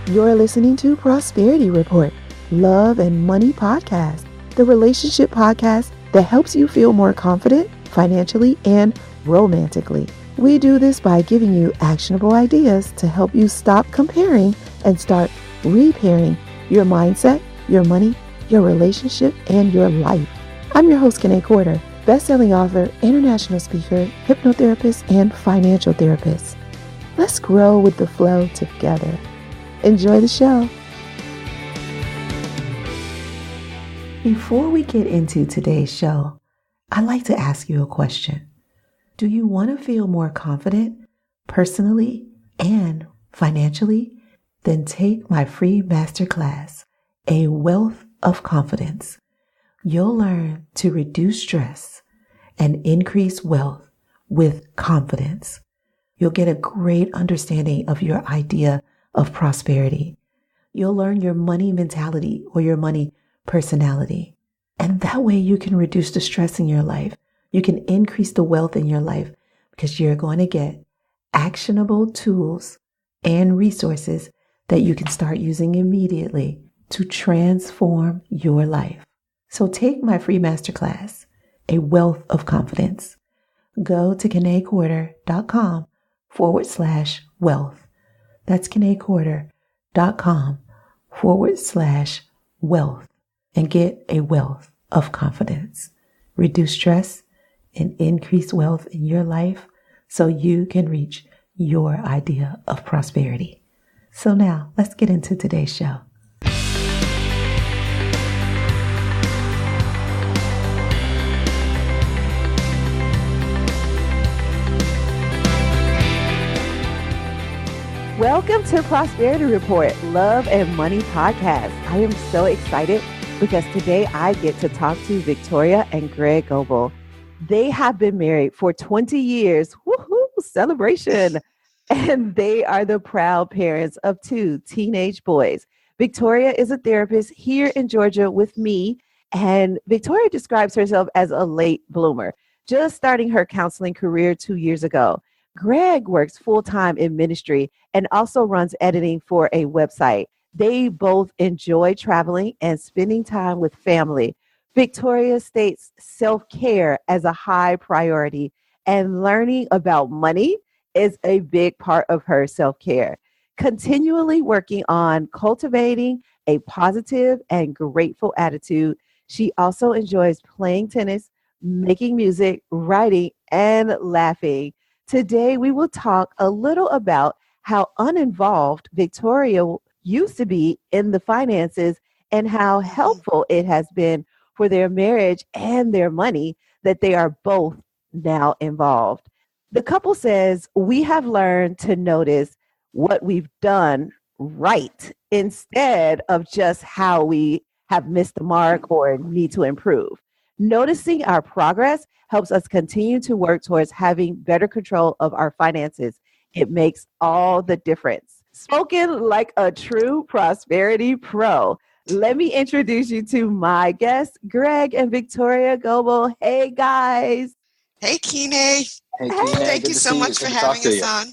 You're listening to Prosperity Report, Love and Money Podcast, the relationship podcast that helps you feel more confident financially and romantically. We do this by giving you actionable ideas to help you stop comparing and start repairing your mindset, your money, your relationship, and your life. I'm your host, Kanae Corder, best-selling author, international speaker, hypnotherapist, and financial therapist. Let's grow with the flow together. Enjoy the show. Before we get into today's show, I'd like to ask you a question. Do you want to feel more confident personally and financially? Then take my free masterclass, A Wealth of Confidence. You'll learn to reduce stress and increase wealth with confidence. You'll get a great understanding of your idea of prosperity. You'll learn your money mentality or your money personality. And that way you can reduce the stress in your life. You can increase the wealth in your life because you're going to get actionable tools and resources that you can start using immediately to transform your life. So take my free masterclass, A Wealth of Confidence. Go to KanaeCorder.com/wealth. That's KanaeCorder.com/wealth and get a wealth of confidence. Reduce stress and increase wealth in your life so you can reach your idea of prosperity. So now let's get into today's show. Welcome to Prosperity Report, Love and Money Podcast. I am so excited because today I get to talk to Victoria and Greg Goebel. They have been married for 20 years. Woohoo! Celebration. And they are the proud parents of 2 teenage boys. Victoria is a therapist here in Georgia with me, and Victoria describes herself as a late bloomer, just starting her counseling career 2 years ago. Greg works full-time in ministry and also runs editing for a website. They both enjoy traveling and spending time with family. Victoria states self-care as a high priority, and learning about money is a big part of her self-care. Continually working on cultivating a positive and grateful attitude, she also enjoys playing tennis, making music, writing, and laughing. Today, we will talk a little about how uninvolved Victoria used to be in the finances and how helpful it has been for their marriage and their money that they are both now involved. The couple says, we have learned to notice what we've done right instead of just how we have missed the mark or need to improve. Noticing our progress helps us continue to work towards having better control of our finances. It makes all the difference. Spoken like a true prosperity pro. Let me introduce you to my guests, Greg and Victoria Goebel. Hey, guys. Hey, Kine. Hey, Kine. Thank you so much for having us on.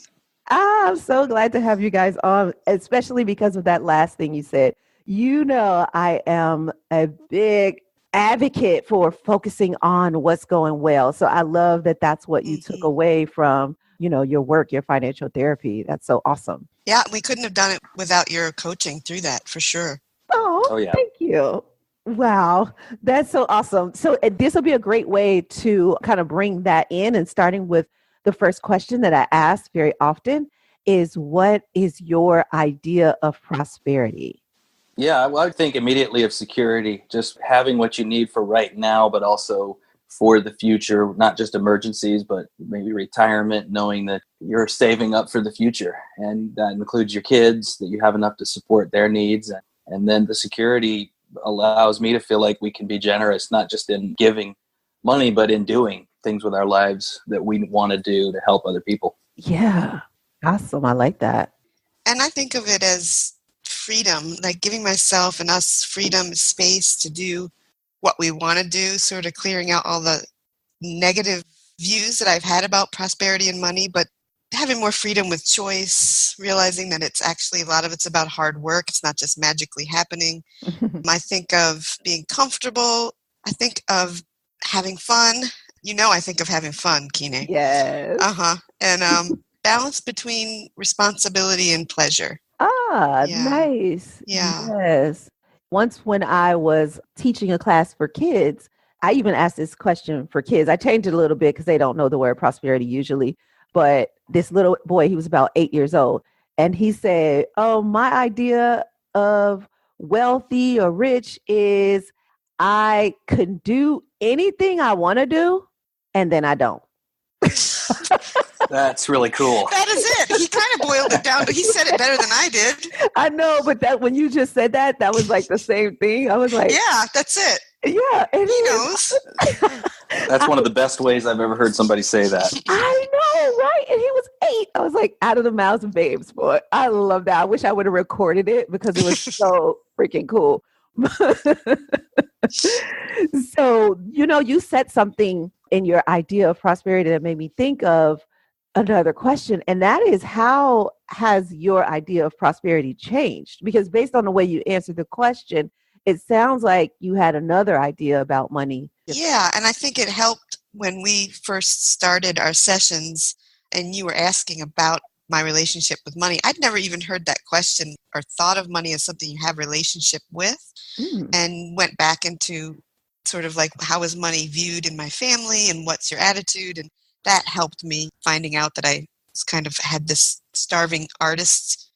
I'm so glad to have you guys on, especially because of that last thing you said. You know, I am a big advocate for focusing on what's going well. So I love that that's what you took away from, your work, your financial therapy. That's so awesome. Yeah, we couldn't have done it without your coaching through that, for sure. Oh yeah. Thank you. Wow, that's so awesome. So this will be a great way to kind of bring that in, and starting with the first question that I ask very often is, what is your idea of prosperity? Yeah, well, I would think immediately of security, just having what you need for right now, but also for the future, not just emergencies, but maybe retirement, knowing that you're saving up for the future. And that includes your kids, that you have enough to support their needs. And then the security allows me to feel like we can be generous, not just in giving money, but in doing things with our lives that we want to do to help other people. Yeah, awesome. I like that. And I think of it as freedom, like giving myself and us freedom, space to do what we want to do, sort of clearing out all the negative views that I've had about prosperity and money, but having more freedom with choice, realizing that it's actually a lot of it's about hard work. It's not just magically happening. I think of being comfortable. I think of having fun. I think of having fun, Kine. Yes. And balance between responsibility and pleasure. Nice. Yeah. Yes. Once when I was teaching a class for kids, I even asked this question for kids. I changed it a little bit because they don't know the word prosperity usually. But this little boy, he was about 8 years old. And he said, "Oh, my idea of wealthy or rich is I can do anything I want to do, and then I don't." That's really cool. That is it. He kind of boiled it down, but he said it better than I did. I know, but that when you just said that was like the same thing. I was like, yeah, that's it. Yeah. And he knows. That's one of the best ways I've ever heard somebody say that. I know, right? And he was 8. I was like, out of the mouths of babes, boy. I love that. I wish I would have recorded it because it was so freaking cool. So, you said something in your idea of prosperity that made me think of another question. And that is, how has your idea of prosperity changed? Because based on the way you answered the question, it sounds like you had another idea about money. Yeah, and I think it helped when we first started our sessions and you were asking about my relationship with money. I'd never even heard that question or thought of money as something you have a relationship with, and went back into sort of like, how is money viewed in my family and what's your attitude? And that helped me finding out that I kind of had this starving artist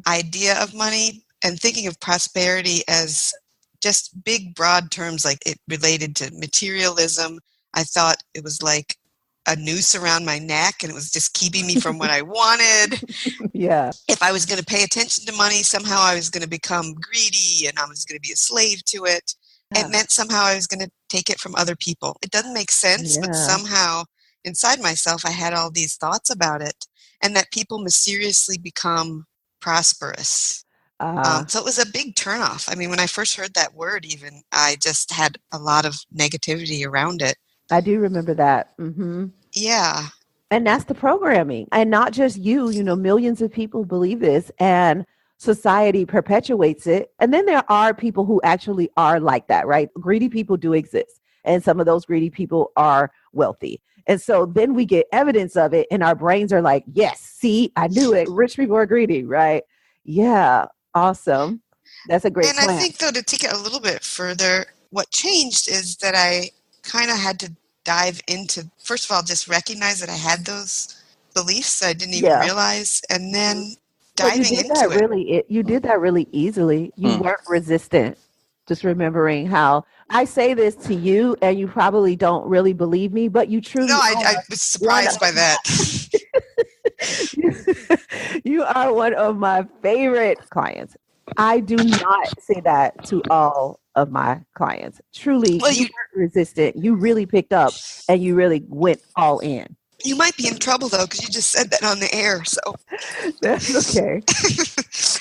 idea of money, and thinking of prosperity as just big, broad terms, like it related to materialism. I thought it was like a noose around my neck, and it was just keeping me from what I wanted. Yeah. If I was going to pay attention to money, somehow I was going to become greedy and I was going to be a slave to it. Yeah. It meant somehow I was going to take it from other people. It doesn't make sense, but somehow inside myself, I had all these thoughts about it, and that people mysteriously become prosperous. So it was a big turnoff. I mean, when I first heard that word, even, I just had a lot of negativity around it. I do remember that. Yeah. And that's the programming. And not just you, millions of people believe this, and society perpetuates it. And then there are people who actually are like that, right? Greedy people do exist. And some of those greedy people are wealthy. And so then we get evidence of it, and our brains are like, yes, see, I knew it. Rich people are greedy, right? Yeah. Awesome. That's a great plan. I think, though, to take it a little bit further, what changed is that I kind of had to dive into, first of all, just recognize that I had those beliefs I didn't even realize, and then diving into it. You did that really easily. You weren't resistant. Just remembering how I say this to you, and you probably don't really believe me, but you truly I was surprised by that. You are one of my favorite clients. I do not say that to all of my clients. Truly, you weren't resistant. You really picked up, and you really went all in. You might be in trouble, though, because you just said that on the air. So that's okay.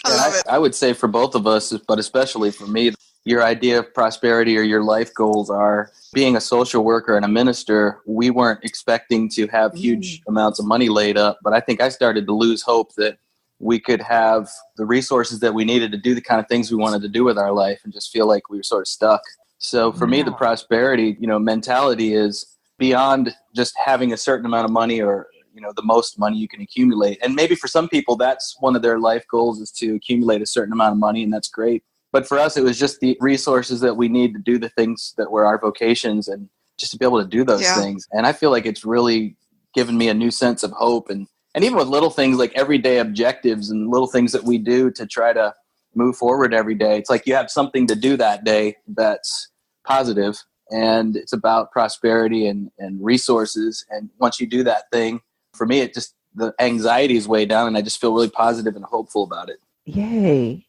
I love it. I would say for both of us, but especially for me, your idea of prosperity or your life goals are being a social worker and a minister. We weren't expecting to have huge amounts of money laid up, but I think I started to lose hope that we could have the resources that we needed to do the kind of things we wanted to do with our life, and just feel like we were sort of stuck. So for me, the prosperity, mentality is beyond just having a certain amount of money or, the most money you can accumulate. And maybe for some people, that's one of their life goals, is to accumulate a certain amount of money, and that's great. But for us, it was just the resources that we need to do the things that were our vocations, and just to be able to do those things. And I feel like it's really given me a new sense of hope. And even with little things like everyday objectives and little things that we do to try to move forward every day, it's like you have something to do that day that's positive, and it's about prosperity and resources. And once you do that thing, for me, the anxiety is way down, and I just feel really positive and hopeful about it. Yay.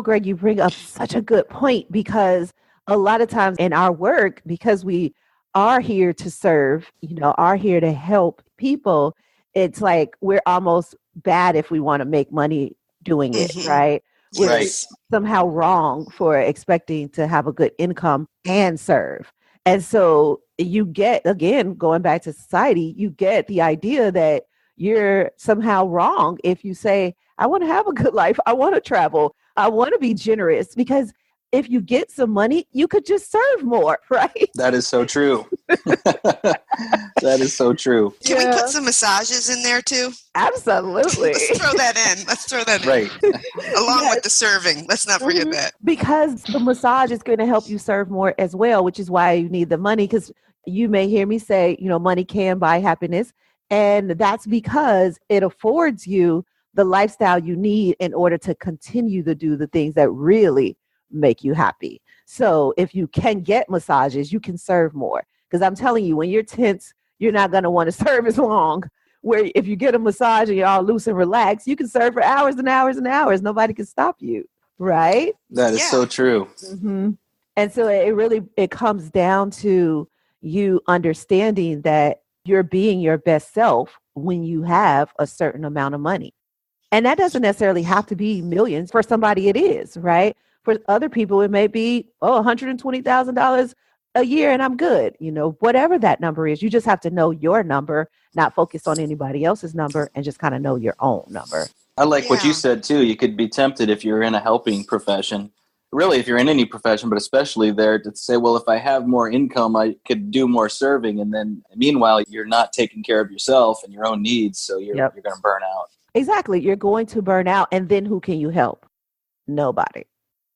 Greg, you bring up such a good point, because a lot of times in our work, because we are here to serve, are here to help people, it's like we're almost bad if we want to make money doing it, right? We're somehow wrong for expecting to have a good income and serve. And so you get, again, going back to society, you get the idea that you're somehow wrong if you say, I want to have a good life. I want to travel. I want to be generous, because if you get some money, you could just serve more, right? That is so true. That is so true. Can we put some massages in there too? Absolutely. Let's throw that in. Let's throw that Right. in. Along with the serving. Let's not forget that. Because the massage is going to help you serve more as well, which is why you need the money. Because you may hear me say, money can buy happiness. And that's because it affords you the lifestyle you need in order to continue to do the things that really make you happy. So if you can get massages, you can serve more. Because I'm telling you, when you're tense, you're not going to want to serve as long. Where if you get a massage and you're all loose and relaxed, you can serve for hours and hours and hours. Nobody can stop you. Right? That is so true. Mm-hmm. And so it comes down to you understanding that you're being your best self when you have a certain amount of money. And that doesn't necessarily have to be millions. For somebody, it is, right? For other people, it may be, $120,000 a year and I'm good. Whatever that number is, you just have to know your number, not focus on anybody else's number, and just kind of know your own number. I like what you said too. You could be tempted if you're in a helping profession, really if you're in any profession, but especially there, to say, well, if I have more income, I could do more serving. And then meanwhile, you're not taking care of yourself and your own needs. So you're going to burn out. Exactly. You're going to burn out. And then who can you help? Nobody.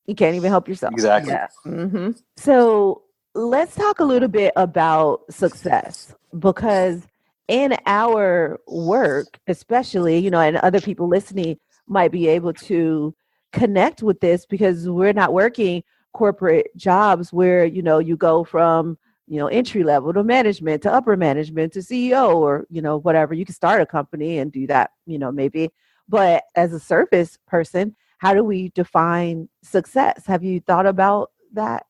You can't even help yourself. Exactly. Yeah. Mm-hmm. So let's talk a little bit about success, because in our work, especially, and other people listening might be able to connect with this, because we're not working corporate jobs where, you go from, entry level to management to upper management to CEO or, whatever. You can start a company and do that, maybe. But as a service person, how do we define success? Have you thought about that?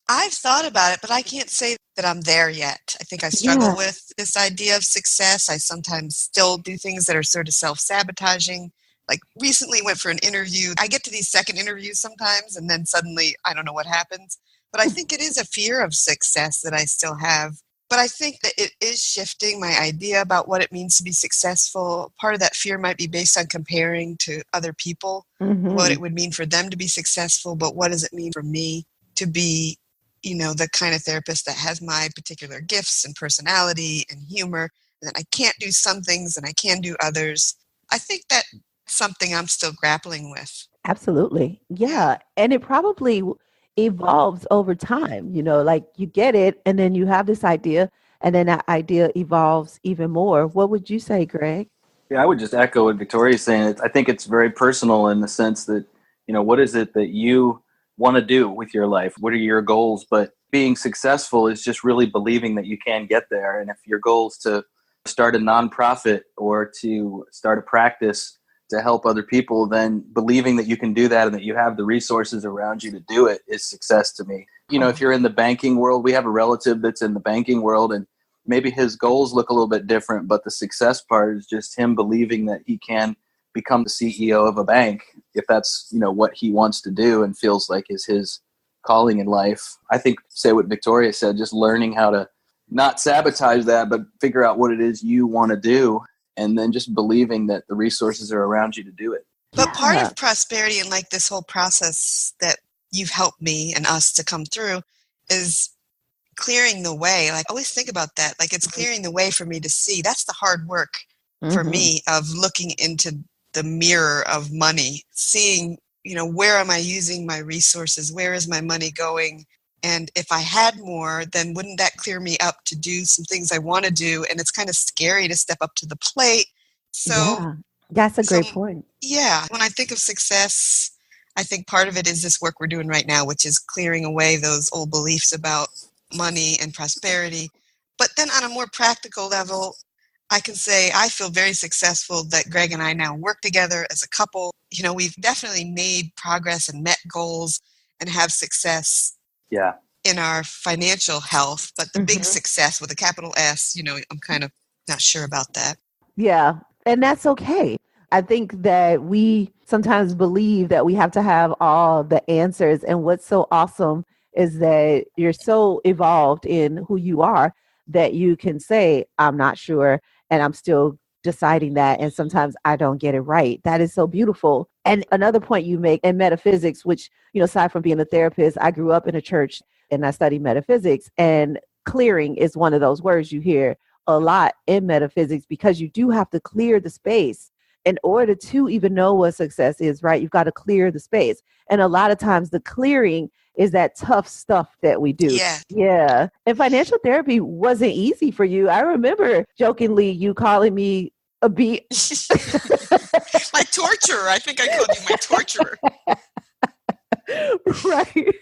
I've thought about it, but I can't say that I'm there yet. I think I struggle with this idea of success. I sometimes still do things that are sort of self-sabotaging. Like recently went for an interview. I get to these second interviews sometimes, and then suddenly I don't know what happens. But I think it is a fear of success that I still have. But I think that it is shifting my idea about what it means to be successful. Part of that fear might be based on comparing to other people, what it would mean for them to be successful, but what does it mean for me to be, the kind of therapist that has my particular gifts and personality and humor, and that I can't do some things and I can do others. I think that's something I'm still grappling with. Absolutely. Yeah. And it probably evolves over time, like you get it and then you have this idea and then that idea evolves even more. What would you say, Greg? Yeah, I would just echo what Victoria's saying. I think it's very personal in the sense that, what is it that you want to do with your life? What are your goals? But being successful is just really believing that you can get there. And if your goal is to start a nonprofit or to start a practice to help other people, then believing that you can do that and that you have the resources around you to do it is success to me. If you're in the banking world, we have a relative that's in the banking world and maybe his goals look a little bit different, but the success part is just him believing that he can become the CEO of a bank if that's, what he wants to do and feels like is his calling in life. I think, say what Victoria said, just learning how to not sabotage that, but figure out what it is you want to do. And then just believing that the resources are around you to do it. But part of prosperity and like this whole process that you've helped me and us to come through is clearing the way. Like, always think about that. Like, it's clearing the way for me to see. That's the hard work for me of looking into the mirror of money, seeing, where am I using my resources? Where is my money going? And if I had more, then wouldn't that clear me up to do some things I want to do? And it's kind of scary to step up to the plate. So that's a great point. Yeah. When I think of success, I think part of it is this work we're doing right now, which is clearing away those old beliefs about money and prosperity. But then on a more practical level, I can say I feel very successful that Greg and I now work together as a couple. We've definitely made progress and met goals and have success in our financial health. But the big success with a capital S, I'm kind of not sure about that. Yeah. And that's okay. I think that we sometimes believe that we have to have all the answers. And what's so awesome is that you're so evolved in who you are that you can say, I'm not sure, and I'm still deciding that. And sometimes I don't get it right. That is so beautiful. And another point you make in metaphysics, which, aside from being a therapist, I grew up in a church and I studied metaphysics, and clearing is one of those words you hear a lot in metaphysics, because you do have to clear the space in order to even know what success is, right? You've got to clear the space. And a lot of times the clearing is that tough stuff that we do. Yeah. Yeah. And financial therapy wasn't easy for you. I remember jokingly you calling me a bee. My torturer. I think I called you my torturer. Right.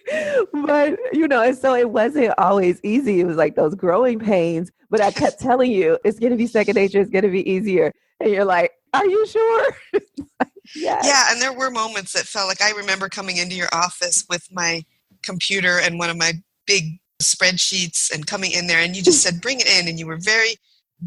But, and so it wasn't always easy. It was like those growing pains. But I kept telling you, it's going to be second nature. It's going to be easier. And you're like, are you sure? Yes. Yeah. And there were moments that felt like, I remember coming into your office with my computer and one of my big spreadsheets and coming in there, and you just said, bring it in. And you were very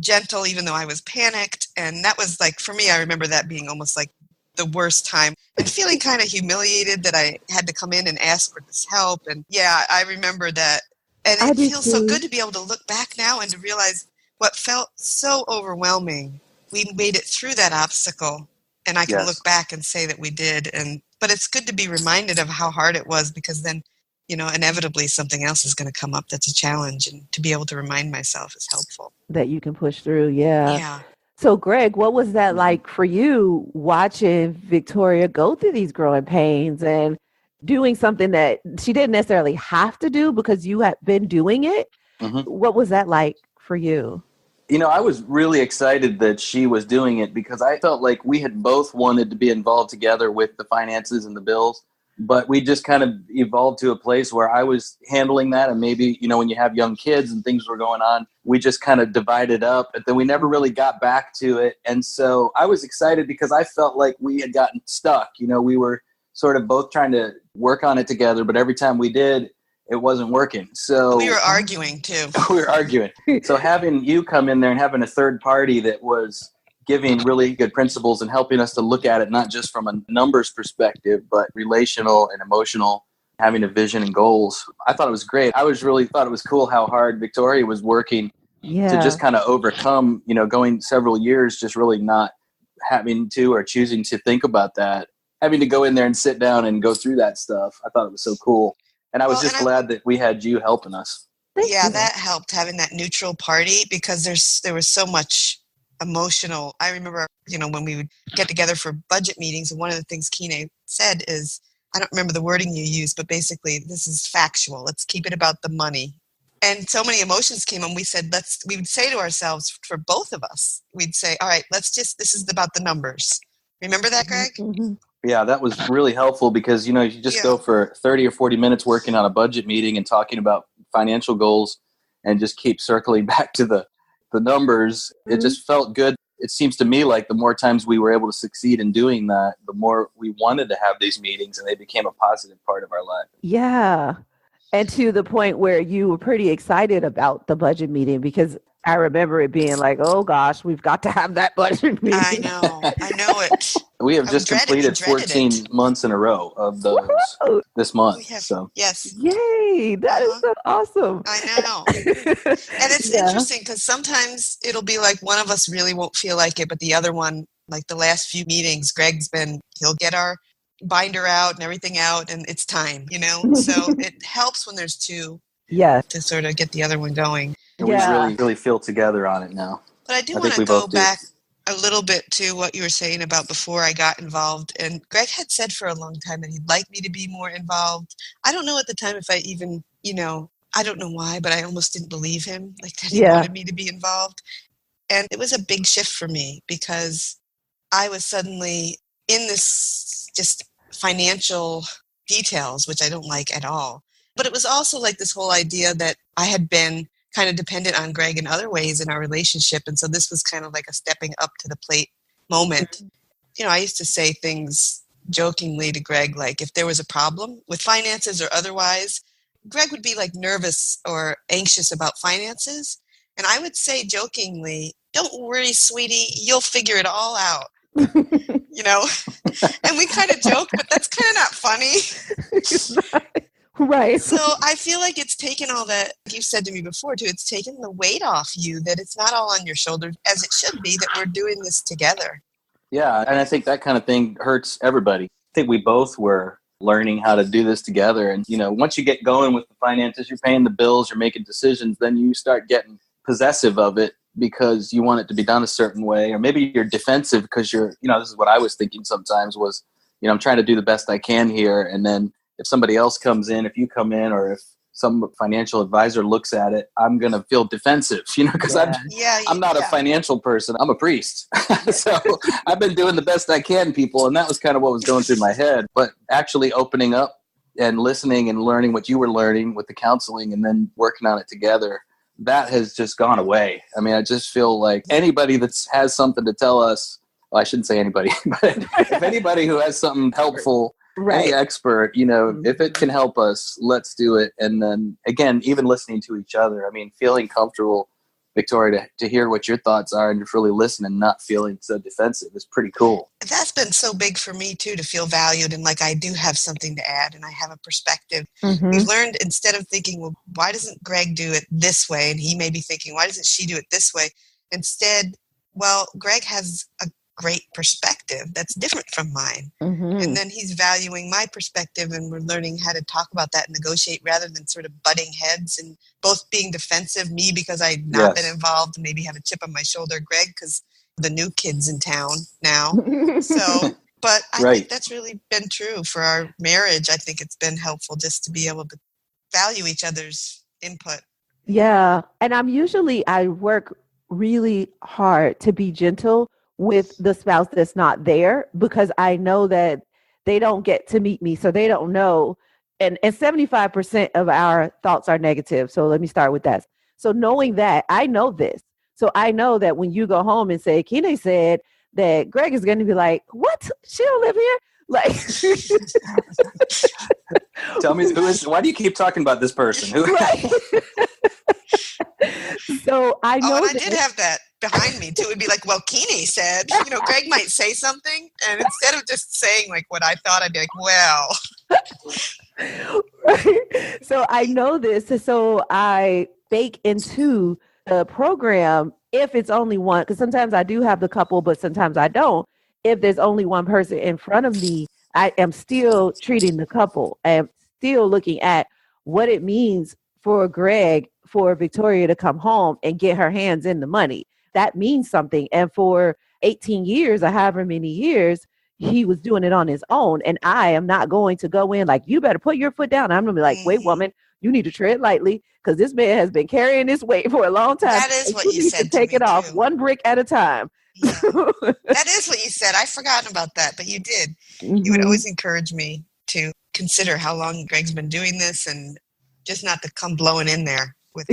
gentle, even though I was panicked. And that was like, for me, I remember that being almost like the worst time and feeling kind of humiliated that I had to come in and ask for this help. And yeah, I remember that. And it feels so good to be able to look back now and to realize what felt so overwhelming. We made it through that obstacle, and I can look back and say that we did. But it's good to be reminded of how hard it was, because then, inevitably something else is going to come up that's a challenge, and to be able to remind myself is helpful. That you can push through. Yeah. Yeah. So Greg, what was that like for you, watching Victoria go through these growing pains and doing something that she didn't necessarily have to do because you had been doing it? Mm-hmm. What was that like for you? I was really excited that she was doing it, because I felt like we had both wanted to be involved together with the finances and the bills, but we just kind of evolved to a place where I was handling that. And maybe, when you have young kids and things were going on, we just kind of divided up, and then we never really got back to it. And so I was excited because I felt like we had gotten stuck. We were sort of both trying to work on it together, but every time we did, it wasn't working. So we were arguing too. We were arguing. So having you come in there and having a third party that was giving really good principles and helping us to look at it, not just from a numbers perspective, but relational and emotional, having a vision and goals. I thought it was great. I thought it was cool how hard Victoria was working to just kind of overcome, going several years, just really not having to or choosing to think about that, having to go in there and sit down and go through that stuff. I thought it was so cool. And I was glad that we had you helping us. Yeah, that helped, having that neutral party, because there was so much emotional. I remember, when we would get together for budget meetings, and one of the things Kine said is, I don't remember the wording you used, but basically, this is factual. Let's keep it about the money. And so many emotions came on. We would say to ourselves, for both of us, we'd say, all right, this is about the numbers. Remember that, Greg? Mm-hmm. Yeah, that was really helpful, because, you just go for 30 or 40 minutes working on a budget meeting and talking about financial goals and just keep circling back to the numbers. Mm-hmm. It just felt good. It seems to me like the more times we were able to succeed in doing that, the more we wanted to have these meetings, and they became a positive part of our life. Yeah. And to the point where you were pretty excited about the budget meeting, because I remember it being like, oh gosh, we've got to have that budget meeting. I know it. We have just completed 14 months in a row of those this month. So yes. Yay. That is so awesome. I know. And it's interesting, because sometimes it'll be like one of us really won't feel like it, but the other one, like the last few meetings, he'll get our binder out and everything out, and it's time, So it helps when there's two to sort of get the other one going. And we really, really feel together on it now. But I do want to go back a little bit to what you were saying about before I got involved. And Greg had said for a long time that he'd like me to be more involved. I don't know at the time if I even, I don't know why, but I almost didn't believe him, like that he wanted me to be involved. And it was a big shift for me, because I was suddenly in this just financial details, which I don't like at all. But it was also like this whole idea that I had been kind of dependent on Greg in other ways in our relationship. And so this was kind of like a stepping up to the plate moment. I used to say things jokingly to Greg, like if there was a problem with finances or otherwise, Greg would be like nervous or anxious about finances. And I would say jokingly, don't worry, sweetie, you'll figure it all out. And we kind of joke, but that's kind of not funny. Right. So I feel like it's taken all that you said to me before too. It's taken the weight off you, that it's not all on your shoulders, as it should be, that we're doing this together. Yeah, and I think that kind of thing hurts everybody. I think we both were learning how to do this together. And, once you get going with the finances, you're paying the bills, you're making decisions, then you start getting possessive of it because you want it to be done a certain way. Or maybe you're defensive because this is what I was thinking sometimes was, I'm trying to do the best I can here. And then if somebody else comes in, if you come in, or if some financial advisor looks at it, I'm going to feel defensive, because I'm not a financial person. I'm a priest. So I've been doing the best I can, people. And that was kind of what was going through my head. But actually opening up and listening and learning what you were learning with the counseling and then working on it together, that has just gone away. I mean, I just feel like anybody that has something to tell us, well, I shouldn't say anybody, but if anybody who has something helpful, any expert, if it can help us, let's do it. And then again, even listening to each other, I mean, feeling comfortable, Victoria, to hear what your thoughts are and to really listen and not feeling so defensive is pretty cool. That's been so big for me too, to feel valued and like I do have something to add and I have a perspective. We've learned, instead of thinking, well, why doesn't Greg do it this way? And he may be thinking, why doesn't she do it this way? Instead, well, Greg has a great perspective that's different from mine. And then he's valuing my perspective, and we're learning how to talk about that and negotiate rather than sort of butting heads and both being defensive, me because I've not been involved and maybe have a chip on my shoulder, Greg because the new kid's in town now. So, but I think that's really been true for our marriage. I think it's been helpful just to be able to value each other's input. Yeah. And I work really hard to be gentle with the spouse that's not there, because I know that they don't get to meet me, so they don't know. And 75% of our thoughts are negative. So let me start with that. So knowing that, I know this. So I know that when you go home and say, Kine said that, Greg is going to be like, what? She don't live here? Like, tell me, why do you keep talking about this person? Who? So I know. And I did have that behind me too. It'd be like, well, Kine said, Greg might say something, and instead of just saying like what I thought, I'd be like, well. So I know this. So I bake into the program, if it's only one, because sometimes I do have the couple, but sometimes I don't. If there's only one person in front of me, I am still treating the couple. I am still looking at what it means for Greg, for Victoria to come home and get her hands in the money. That means something. And for 18 years or however many years, he was doing it on his own. And I am not going to go in like, you better put your foot down. I'm going to be like, wait, woman, you need to tread lightly, because this man has been carrying this weight for a long time. That is what you said. Take it off one brick at a time. Yeah. That is what you said. I've forgotten about that, but you did. You would always encourage me to consider how long Greg's been doing this and just not to come blowing in there with,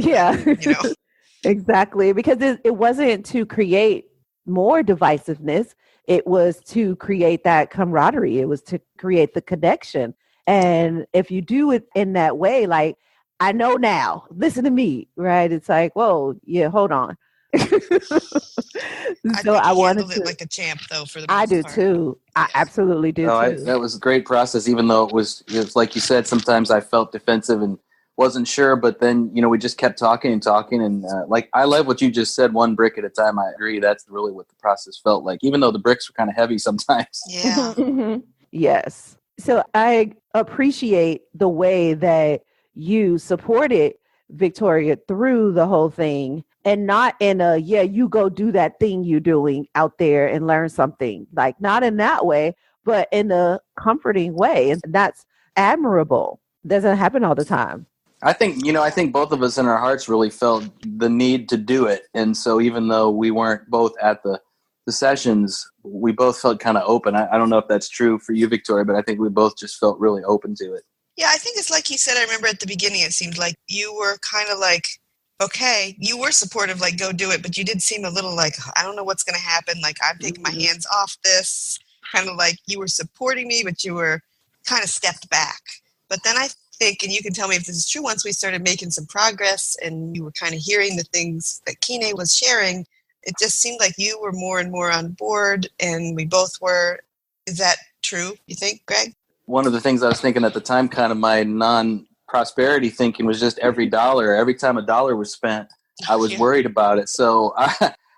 Exactly. Because it wasn't to create more divisiveness. It was to create that camaraderie. It was to create the connection. And if you do it in that way, like, I know now, listen to me, right? It's like, whoa, yeah, hold on. I wanted to, it like a champ, though. For the most I do part. too. I absolutely do too. That was a great process, even though it was like you said. Sometimes I felt defensive and wasn't sure, but then we just kept talking, and like I love what you just said. One brick at a time. I agree. That's really what the process felt like, even though the bricks were kind of heavy sometimes. Yeah. Yes. So I appreciate the way that you supported Victoria through the whole thing, and not in a, you go do that thing you're doing out there and learn something, like not in that way, but in a comforting way. And that's admirable. Doesn't happen all the time. I think both of us in our hearts really felt the need to do it. And so even though we weren't both at the sessions, we both felt kind of open. I don't know if that's true for you, Victoria, but I think we both just felt really open to it. Yeah, I think it's like you said. I remember at the beginning, it seemed like you were kind of like, okay, you were supportive, like, go do it. But you did seem a little like, I don't know what's going to happen. Like, I'm taking my hands off this. Kind of like you were supporting me, but you were kind of stepped back. But then I think, and you can tell me if this is true, once we started making some progress and you were kind of hearing the things that Kine was sharing, it just seemed like you were more and more on board, and we both were. Is that true, you think, Greg? One of the things I was thinking at the time, kind of my prosperity thinking was just every time a dollar was spent, I was worried about it. So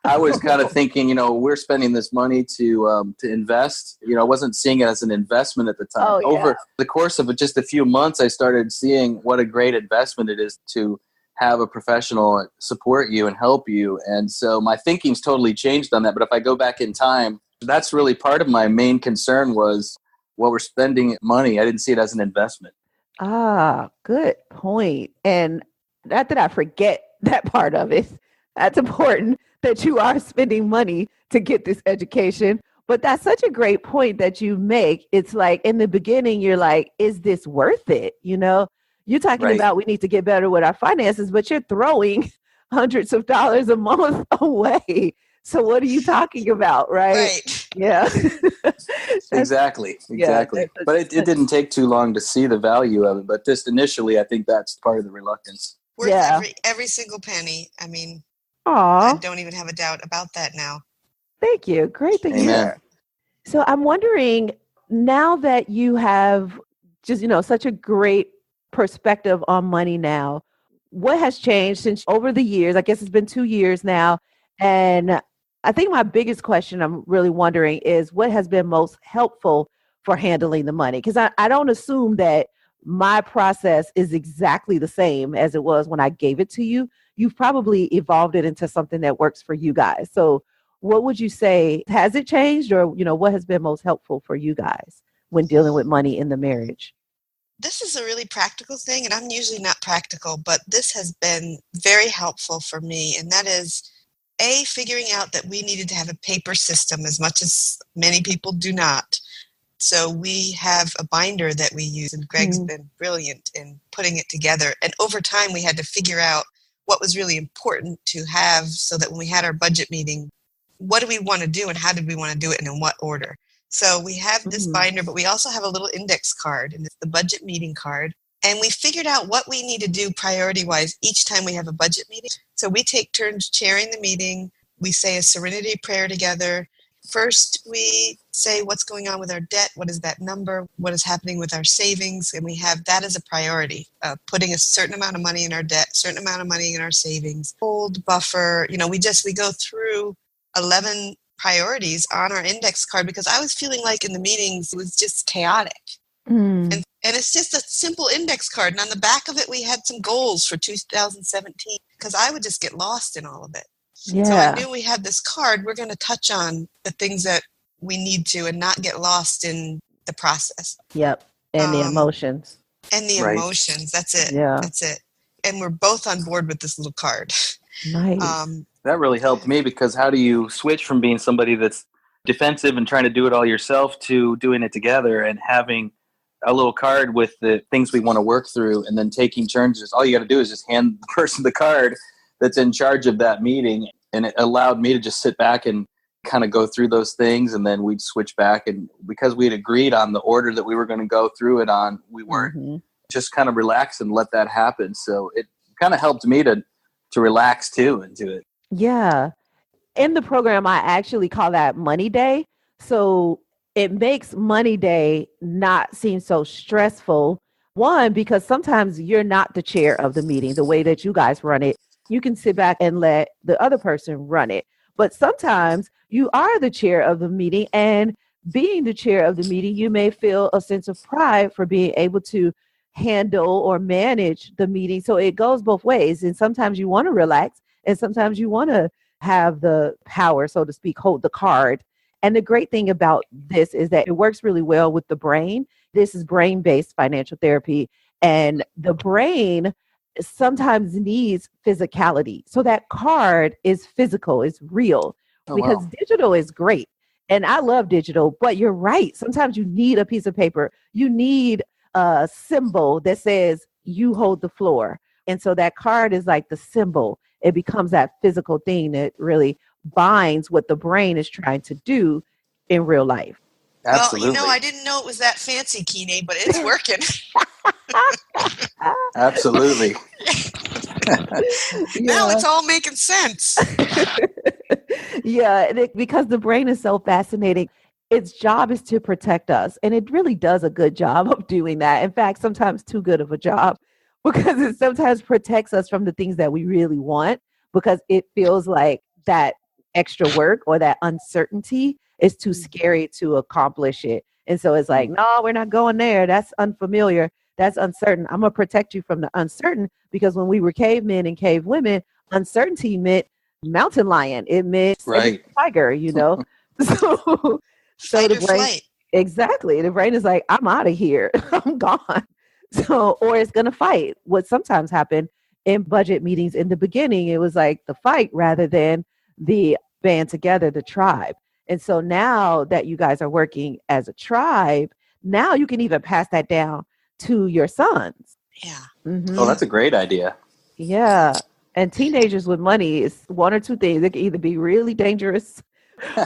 I was kind of thinking, we're spending this money to invest. I wasn't seeing it as an investment at the time. Oh, yeah. Over the course of just a few months, I started seeing what a great investment it is to have a professional support you and help you. And so my thinking's totally changed on that. But if I go back in time, that's really part of my main concern was what we're spending money. I didn't see it as an investment. Ah, good point. And not that I forget that part of it. That's important that you are spending money to get this education. But that's such a great point that you make. It's like in the beginning, you're like, is this worth it? You're talking about we need to get better with our finances, but you're throwing hundreds of dollars a month away. So what are you talking about, right? Yeah. Exactly. But it didn't take too long to see the value of it. But just initially, I think that's part of the reluctance. Worth every single penny. I mean, I don't even have a doubt about that now. Thank you. Great to hear. So I'm wondering, now that you have just, such a great perspective on money now, what has changed since over the years? I guess it's been 2 years now. And I think my biggest question I'm really wondering is what has been most helpful for handling the money? Because I don't assume that my process is exactly the same as it was when I gave it to you. You've probably evolved it into something that works for you guys. So what would you say? Has it changed, or, what has been most helpful for you guys when dealing with money in the marriage? This is a really practical thing, and I'm usually not practical, but this has been very helpful for me. And that is, figuring out that we needed to have a paper system as much as many people do not. So we have a binder that we use, and Greg's been brilliant in putting it together. And over time, we had to figure out what was really important to have so that when we had our budget meeting, what do we want to do and how did we want to do it and in what order? So we have this binder, but we also have a little index card, and it's the budget meeting card. And we figured out what we need to do priority-wise each time we have a budget meeting. So we take turns chairing the meeting. We say a serenity prayer together. First, we say what's going on with our debt, what is that number, what is happening with our savings, and we have that as a priority, putting a certain amount of money in our debt, certain amount of money in our savings, hold, buffer. We go through 11 priorities on our index card because I was feeling like in the meetings it was just chaotic. And it's just a simple index card. And on the back of it, we had some goals for 2017 because I would just get lost in all of it. Yeah. So I knew we had this card. We're going to touch on the things that we need to and not get lost in the process. Yep. And the emotions. And the emotions. That's it. Yeah. That's it. And we're both on board with this little card. Nice. That really helped me because how do you switch from being somebody that's defensive and trying to do it all yourself to doing it together and having a little card with the things we want to work through and then taking turns. Just all you got to do is just hand the person the card that's in charge of that meeting. And it allowed me to just sit back and kind of go through those things. And then we'd switch back. And because we had agreed on the order that we were going to go through it on, we weren't just kind of relax and let that happen. So it kind of helped me to relax too into it. Yeah. In the program, I actually call that Money Day. So it makes Money Day not seem so stressful. One, because sometimes you're not the chair of the meeting, the way that you guys run it. You can sit back and let the other person run it. But sometimes you are the chair of the meeting, and being the chair of the meeting, you may feel a sense of pride for being able to handle or manage the meeting. So it goes both ways. And sometimes you want to relax, and sometimes you want to have the power, so to speak, hold the card. And the great thing about this is that it works really well with the brain. This is brain-based financial therapy, and the brain sometimes needs physicality. So that card is physical, it's real, because digital is great. And I love digital, but you're right. Sometimes you need a piece of paper. You need a symbol that says you hold the floor. And so that card is like the symbol. It becomes that physical thing that really binds what the brain is trying to do in real life. Absolutely. Well, I didn't know it was that fancy, Kine, but it's working. Absolutely. Now it's all making sense. Yeah, because the brain is so fascinating. Its job is to protect us, and it really does a good job of doing that. In fact, sometimes too good of a job. because it sometimes protects us from the things that we really want, because it feels like that extra work or that uncertainty is too scary to accomplish it. And so it's like, no, we're not going there. That's unfamiliar. That's uncertain. I'm going to protect you from the uncertain, because when we were cavemen and cave women, uncertainty meant mountain lion. It meant Right. tiger, you know? So, Fight the or brain, flight. exactly. The brain is like, I'm out of here. I'm gone. So, or it's going to fight. What sometimes happened in budget meetings in the beginning, it was like the fight rather than the band together, the tribe. And so now that you guys are working as a tribe, now you can even pass that down to your sons. Yeah. Mm-hmm. Oh, that's a great idea. Yeah. And teenagers with money is one or two things. It can either be really dangerous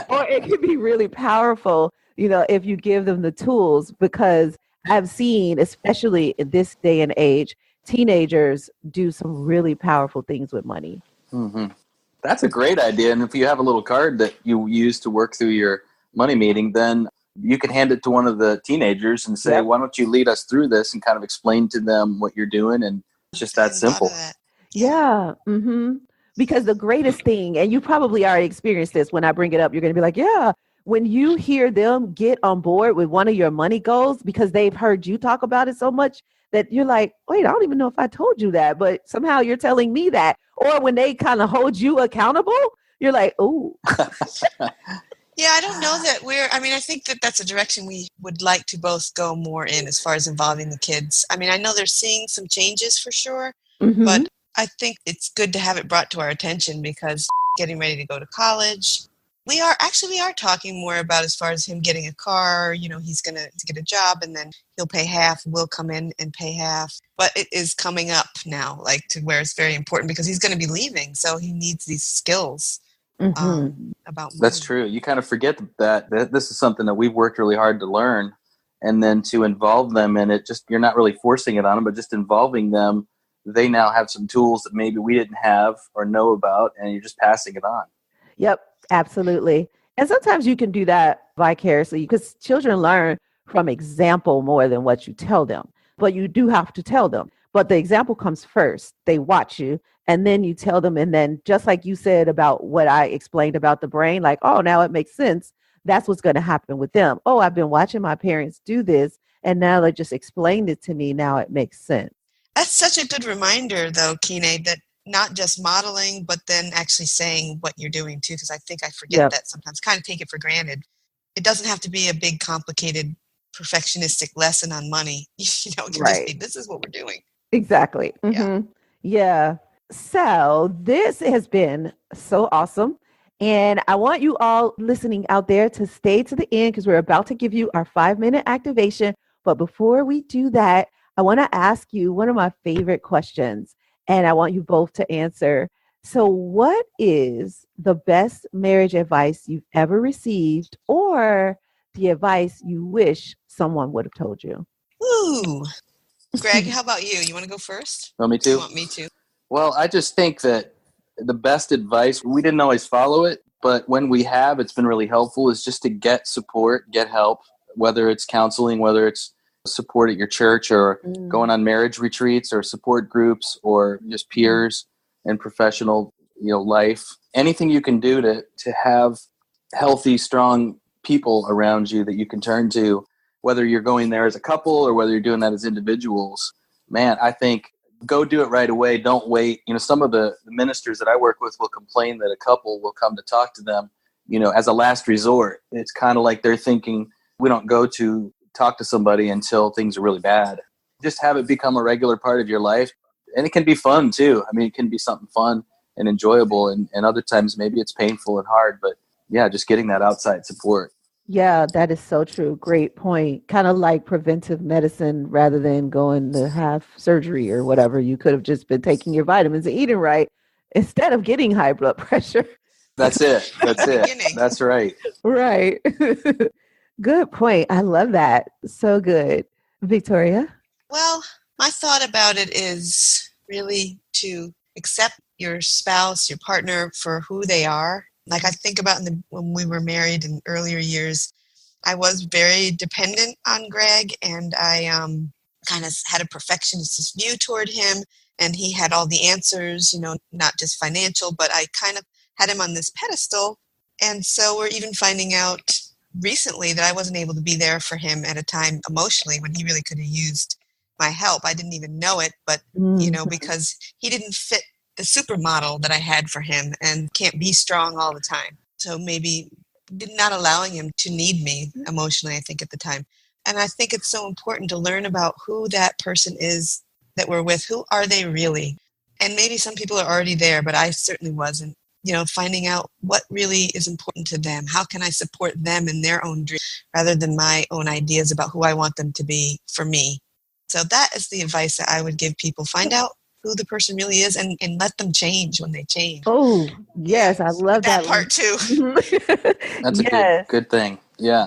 or it can be really powerful, you know, if you give them the tools, because I've seen, especially in this day and age, teenagers do some really powerful things with money. Mm-hmm. That's a great idea. And if you have a little card that you use to work through your money meeting, then you can hand it to one of the teenagers and say, why don't you lead us through this, and kind of explain to them what you're doing. And it's just that simple. That. Yeah. Mm-hmm. Because the greatest thing, and you probably already experienced this, when I bring it up, you're going to be like, yeah, when you hear them get on board with one of your money goals because they've heard you talk about it so much that you're like, wait, I don't even know if I told you that, but somehow you're telling me that. Or when they kind of hold you accountable, you're like, oh. Yeah, I don't know that I think that that's a direction we would like to both go more in, as far as involving the kids. I mean, I know they're seeing some changes for sure, but I think it's good to have it brought to our attention, because getting ready to go to college, we are talking more about, as far as him getting a car, you know, he's going to get a job and then he'll pay half, we'll come in and pay half. But it is coming up now, like, to where it's very important, because he's going to be leaving. So he needs these skills about money. That's true. You kind of forget that this is something that we've worked really hard to learn, and then to involve them in it. Just, you're not really forcing it on them, but just involving them. They now have some tools that maybe we didn't have or know about, and you're just passing it on. Yep, absolutely. And sometimes you can do that vicariously, because children learn from example more than what you tell them. But you do have to tell them. But the example comes first. They watch you, and then you tell them. And then, just like you said about what I explained about the brain, like, oh, now it makes sense. That's what's going to happen with them. Oh, I've been watching my parents do this, and now they just explained it to me. Now it makes sense. That's such a good reminder, though, Kine, that not just modeling, but then actually saying what you're doing, too, because I think I forget that sometimes, kind of take it for granted. It doesn't have to be a big, complicated, perfectionistic lesson on money. You know, it can just be, this is what we're doing. Exactly. Yeah. So this has been so awesome. And I want you all listening out there to stay to the end, because we're about to give you our 5-minute activation. But before we do that, I want to ask you one of my favorite questions, and I want you both to answer. So what is the best marriage advice you've ever received, or the advice you wish someone would have told you? Ooh. Greg, how about you? You want to go first? Well, me too. You want me to? Well, I just think that the best advice, we didn't always follow it, but when we have, it's been really helpful, is just to get support, get help, whether it's counseling, whether it's support at your church, or going on marriage retreats, or support groups, or just peers and professional, life. Anything you can do to have healthy, strong people around you that you can turn to, whether you're going there as a couple or whether you're doing that as individuals. Man, I think go do it right away. Don't wait. Some of the ministers that I work with will complain that a couple will come to talk to them, as a last resort. It's kind of like they're thinking, we don't go to talk to somebody until things are really bad. Just have it become a regular part of your life. And it can be fun too. I mean, it can be something fun and enjoyable. And other times maybe it's painful and hard, but yeah, just getting that outside support. Yeah, that is so true. Great point. Kind of like preventive medicine, rather than going to have surgery or whatever. You could have just been taking your vitamins and eating right instead of getting high blood pressure. That's it. That's right. Right. Good point. I love that. So good. Victoria? Well, my thought about it is really to accept your spouse, your partner, for who they are. Like, I think about when we were married in earlier years, I was very dependent on Greg, and I kind of had a perfectionist view toward him, and he had all the answers, not just financial, but I kind of had him on this pedestal. And so we're even finding out recently that I wasn't able to be there for him at a time emotionally when he really could have used my help. I didn't even know it, but, because he didn't fit the supermodel that I had for him and can't be strong all the time. So maybe not allowing him to need me emotionally, I think, at the time. And I think it's so important to learn about who that person is that we're with. Who are they really? And maybe some people are already there, but I certainly wasn't. Finding out what really is important to them. How can I support them in their own dreams rather than my own ideas about who I want them to be for me? So that is the advice that I would give people. Find out who the person really is and let them change when they change. Oh, yes. I love that part too. That's a good thing. Yeah.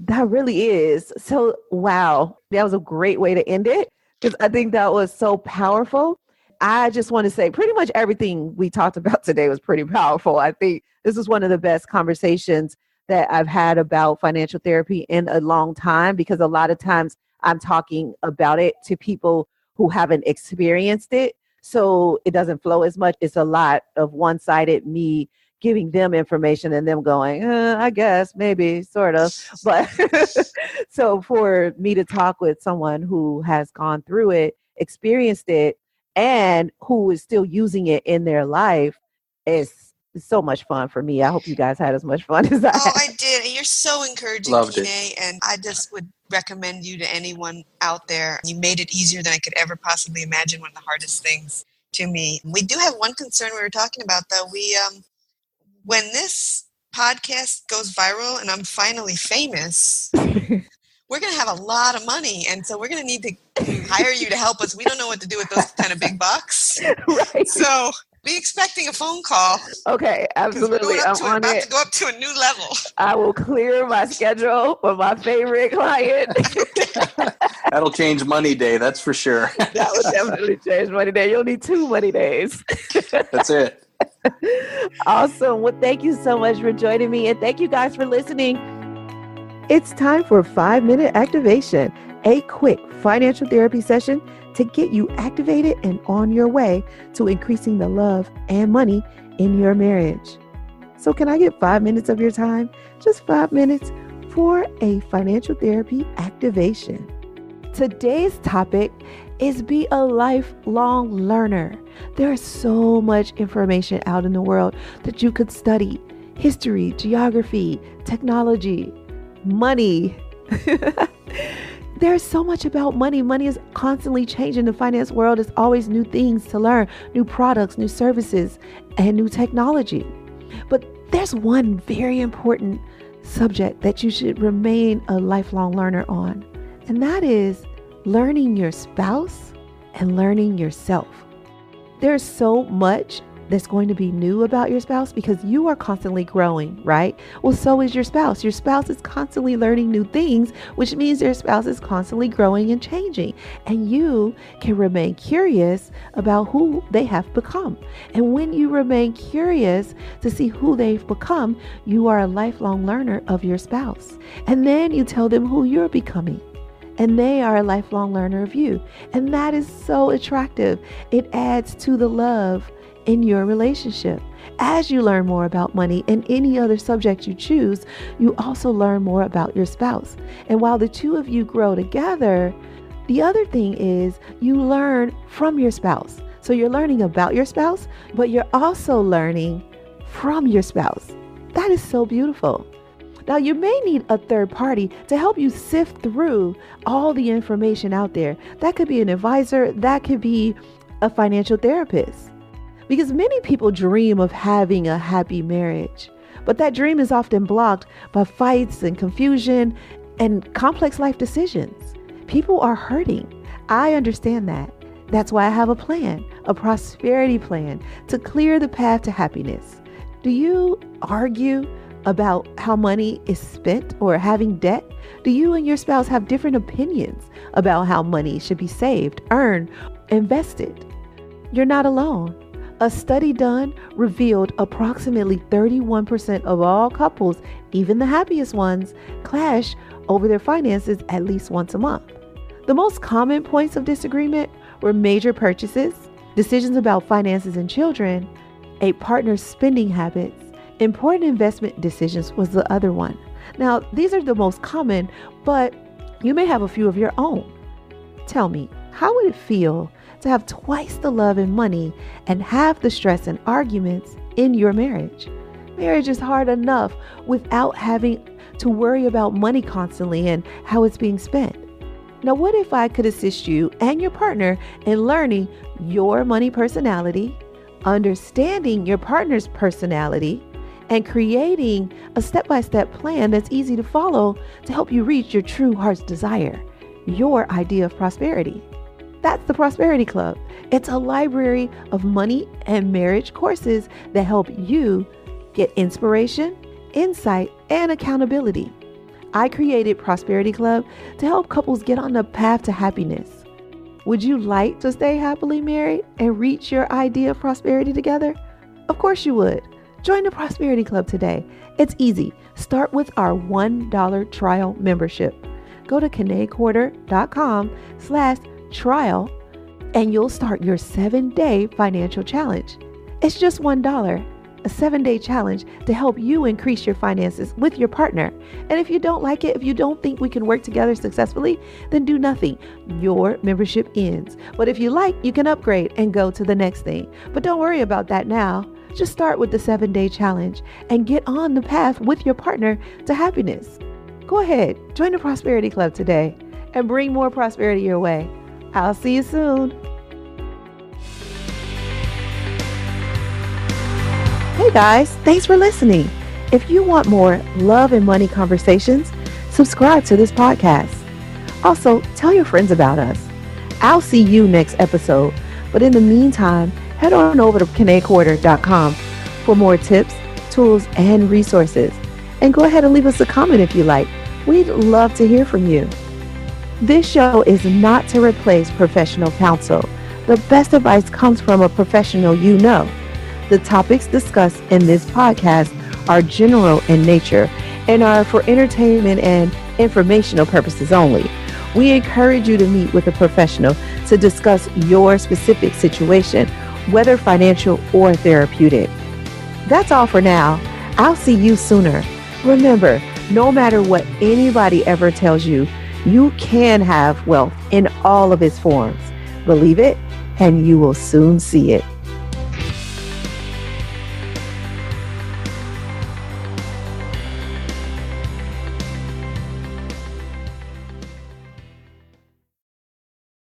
That really is. So, wow. That was a great way to end it because I think that was so powerful. I just want to say pretty much everything we talked about today was pretty powerful. I think this is one of the best conversations that I've had about financial therapy in a long time, because a lot of times I'm talking about it to people who haven't experienced it. So it doesn't flow as much. It's a lot of one-sided me giving them information and them going, I guess, maybe, sort of. But so for me to talk with someone who has gone through it, experienced it, and who is still using it in their life is so much fun for me. I hope you guys had as much fun as I had. Oh, I did. And you're so encouraging, Loved Kine, it. and I just would recommend you to anyone out there. You made it easier than I could ever possibly imagine. One of the hardest things to me. We do have one concern we were talking about, though. When this podcast goes viral and I'm finally famous, we're going to have a lot of money. And so we're going to need to hire you to help us. We don't know what to do with those kind of big bucks. Right. So be expecting a phone call. Okay, absolutely. I'm about to go up to a new level. I will clear my schedule for my favorite client. That'll change Money Day, that's for sure. That will definitely change Money Day. You'll need 2 money days. That's it. Awesome. Well, thank you so much for joining me. And thank you guys for listening. It's time for 5-minute activation, a quick financial therapy session to get you activated and on your way to increasing the love and money in your marriage. So can I get 5 minutes of your time? Just 5 minutes for a financial therapy activation. Today's topic is be a lifelong learner. There is so much information out in the world that you could study. History, geography, technology, money. There's so much about money. Money is constantly changing. The finance world is always new things to learn, new products, new services, and new technology. But there's one very important subject that you should remain a lifelong learner on, and that is learning your spouse and learning yourself. There's so much that's going to be new about your spouse because you are constantly growing, right? Well, so is your spouse. Your spouse is constantly learning new things, which means your spouse is constantly growing and changing. And you can remain curious about who they have become. And when you remain curious to see who they've become, you are a lifelong learner of your spouse. And then you tell them who you're becoming. And they are a lifelong learner of you. And that is so attractive. It adds to the love in your relationship. As you learn more about money and any other subject you choose, you also learn more about your spouse. And while the two of you grow together, the other thing is you learn from your spouse. So you're learning about your spouse, but you're also learning from your spouse. That is so beautiful. Now, you may need a third party to help you sift through all the information out there. That could be an advisor, that could be a financial therapist. Because many people dream of having a happy marriage, but that dream is often blocked by fights and confusion and complex life decisions. People are hurting. I understand that. That's why I have a plan, a prosperity plan to clear the path to happiness. Do you argue about how money is spent or having debt? Do you and your spouse have different opinions about how money should be saved, earned, invested? You're not alone. A study done revealed approximately 31% of all couples, even the happiest ones, clash over their finances at least once a month. The most common points of disagreement were major purchases, decisions about finances and children, a partner's spending habits. Important investment decisions was the other one. Now, these are the most common, but you may have a few of your own. Tell me, how would it feel to have twice the love and money and half the stress and arguments in your marriage? Marriage is hard enough without having to worry about money constantly and how it's being spent. Now, what if I could assist you and your partner in learning your money personality, understanding your partner's personality, and creating a step-by-step plan that's easy to follow to help you reach your true heart's desire, your idea of prosperity? That's the Prosperity Club. It's a library of money and marriage courses that help you get inspiration, insight, and accountability. I created Prosperity Club to help couples get on the path to happiness. Would you like to stay happily married and reach your idea of prosperity together? Of course you would. Join the Prosperity Club today. It's easy. Start with our $1 trial membership. Go to KeneQuarter.com/trial and you'll start your 7-day financial challenge. It's just $1, a 7-day challenge to help you increase your finances with your partner. And if you don't like it, if you don't think we can work together successfully, then do nothing. Your membership ends. But if you like, you can upgrade and go to the next thing. But don't worry about that now. Just start with the 7-day challenge and get on the path with your partner to happiness. Go ahead, join the Prosperity Club today and bring more prosperity your way. I'll see you soon. Hey guys, thanks for listening. If you want more love and money conversations, subscribe to this podcast. Also, tell your friends about us. I'll see you next episode. But in the meantime, head on over to KeneQuarter.com for more tips, tools, and resources. And go ahead and leave us a comment if you like. We'd love to hear from you. This show is not to replace professional counsel. The best advice comes from a professional you know. The topics discussed in this podcast are general in nature and are for entertainment and informational purposes only. We encourage you to meet with a professional to discuss your specific situation, whether financial or therapeutic. That's all for now. I'll see you sooner. Remember, no matter what anybody ever tells you, you can have wealth in all of its forms. Believe it, and you will soon see it.